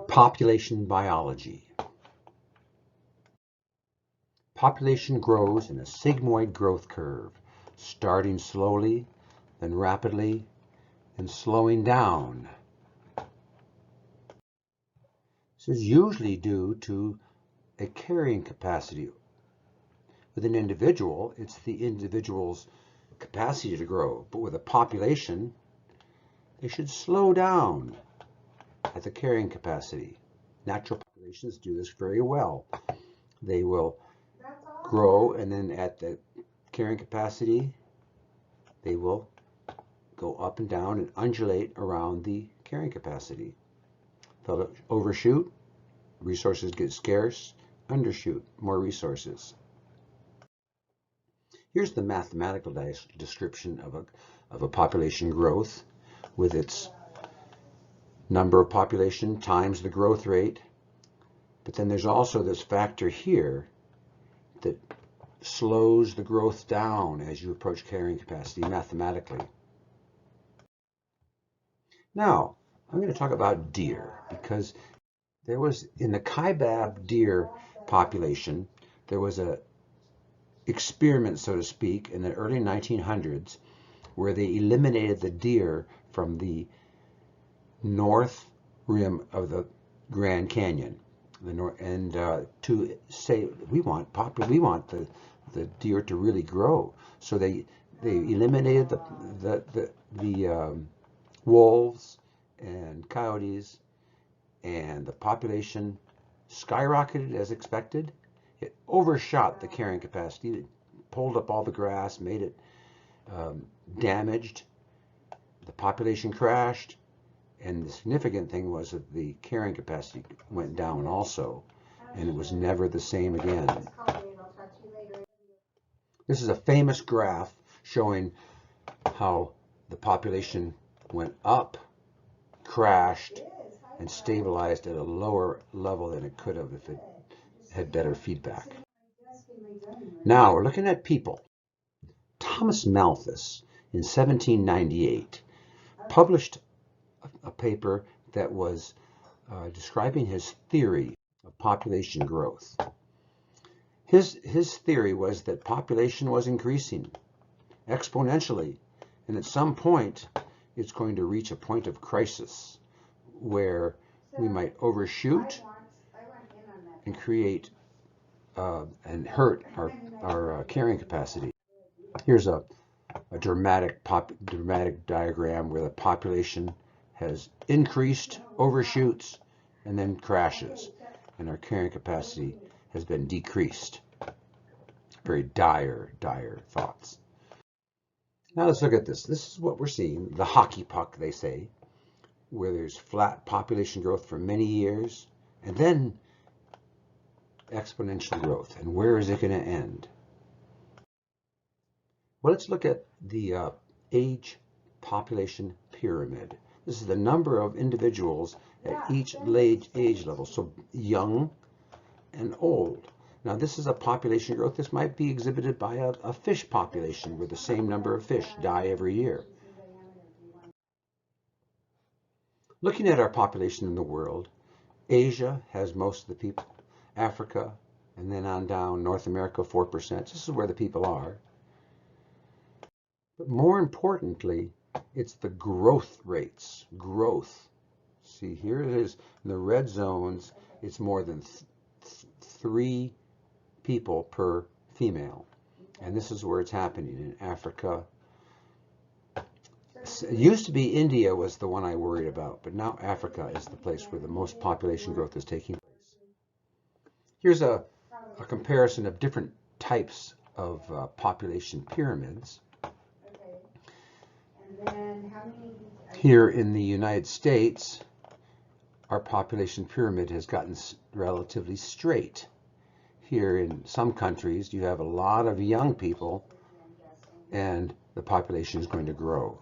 Population biology. Population grows in a sigmoid growth curve, starting slowly, then rapidly, and slowing down. This is usually due to a carrying capacity. With an individual, it's the individual's capacity to grow, but with a population, they should slow down at the carrying capacity. Natural populations do this very well. They will grow, and then at the carrying capacity, they will go up and down and undulate around the carrying capacity. They'll overshoot, resources get scarce, undershoot, more resources. Here's the mathematical description of a population growth with its number of population times the growth rate. But then there's also this factor here that slows the growth down as you approach carrying capacity mathematically. Now, I'm going to talk about deer, because there was, in the Kaibab deer population, there was a experiment, so to speak, in the early 1900s where they eliminated the deer from the north rim of the Grand Canyon. To say we want the deer to really grow, so they eliminated the wolves and coyotes, and the population skyrocketed as expected. It overshot the carrying capacity. It pulled up all the grass, made it damaged. The population crashed, and the significant thing was that the carrying capacity went down also, and it was never the same again. This is a famous graph showing how the population went up, crashed, and stabilized at a lower level than it could have if it had better feedback. Now we're looking at people. Thomas Malthus in 1798 published a paper that was describing his theory of population growth. His theory was that population was increasing exponentially, and at some point it's going to reach a point of crisis where we might overshoot and create and hurt our carrying capacity. Here's a dramatic diagram where the population has increased, overshoots, and then crashes, and our carrying capacity has been decreased. Very dire thoughts. Now let's look at this. This is what we're seeing, the hockey puck, they say, where there's flat population growth for many years, and then exponential growth. And where is it going to end? Well, let's look at the age population pyramid. This is the number of individuals at each age level, so young and old. Now, this is a population growth. This might be exhibited by a fish population where the same number of fish die every year. Looking at our population in the world, Asia has most of the people, Africa, and then on down, North America, 4%. This is where the people are. But more importantly, it's the growth rates. Growth. See, here it is in the red zones. It's more than 3 people per female. And this is where it's happening in Africa. It used to be India was the one I worried about, but now Africa is the place where the most population growth is taking place. Here's a comparison of different types of population pyramids. Here in the United States, our population pyramid has gotten relatively straight. Here in some countries, you have a lot of young people, and the population is going to grow.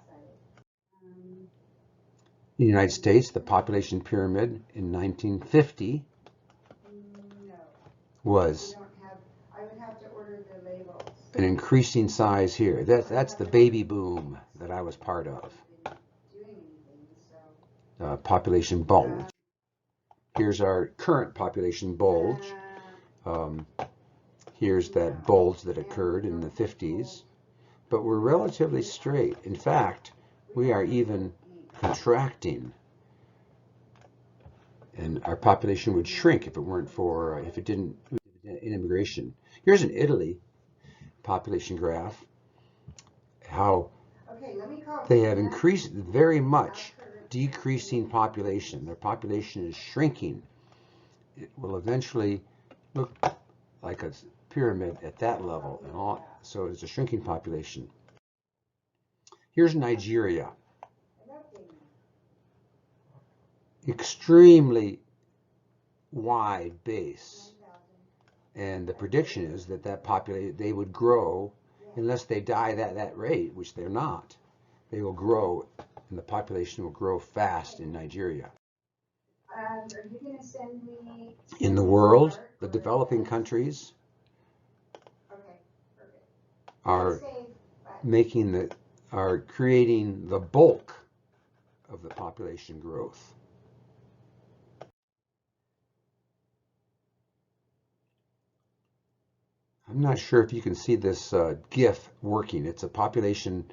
In the United States, the population pyramid in 1950 was an increasing size here. That's the baby boom that I was part of. population bulge. Here's our current population bulge. Here's that bulge that occurred in the 50s. But we're relatively straight. In fact, we are even contracting. And our population would shrink if it weren't for, if it didn't, immigration. Here's an Italy population graph, how they have increased very much, decreasing population. Their population is shrinking. It will eventually look like a pyramid at that level, and all, so it's a shrinking population. Here's Nigeria. Extremely wide base, and the prediction is that they would grow unless they die at that rate, which they're not. They will grow, and the population will grow fast in Nigeria. Are you going to send me in the world, the developing countries are creating the bulk of the population growth. I'm not sure if you can see this GIF working. It's a population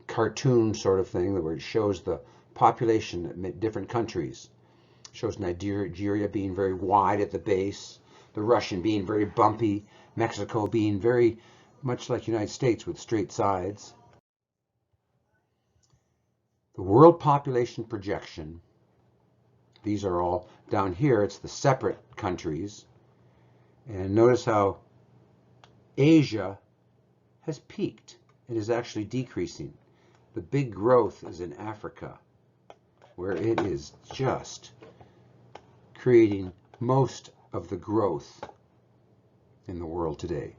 cartoon sort of thing where it shows the population in different countries. It shows Nigeria being very wide at the base, the Russian being very bumpy, Mexico being very much like the United States with straight sides. The world population projection, these are all down here, it's the separate countries. And notice how Asia has peaked. It is actually decreasing. The big growth is in Africa, where it is just creating most of the growth in the world today.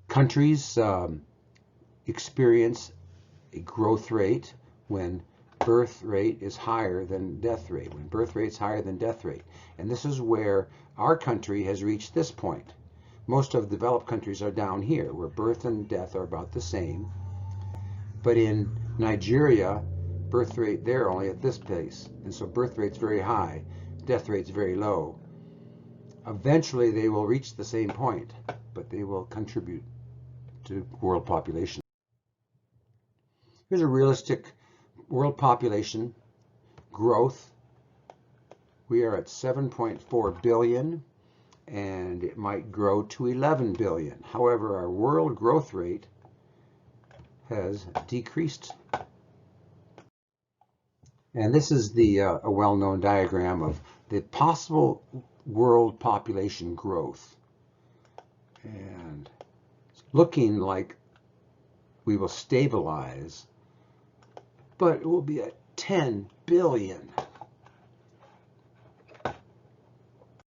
Countries experience a growth rate when birth rate is higher than death rate, when birth rate is higher than death rate. And this is where our country has reached this point. Most of the developed countries are down here, where birth and death are about the same. But in Nigeria, birth rate there only at this pace. And so birth rate's very high, death rate's very low. Eventually they will reach the same point, but they will contribute to world population. Here's a realistic world population growth. We are at 7.4 billion, and it might grow to 11 billion. However, our world growth rate has decreased. And this is a well-known diagram of the possible world population growth. And it's looking like we will stabilize, but it will be at 10 billion.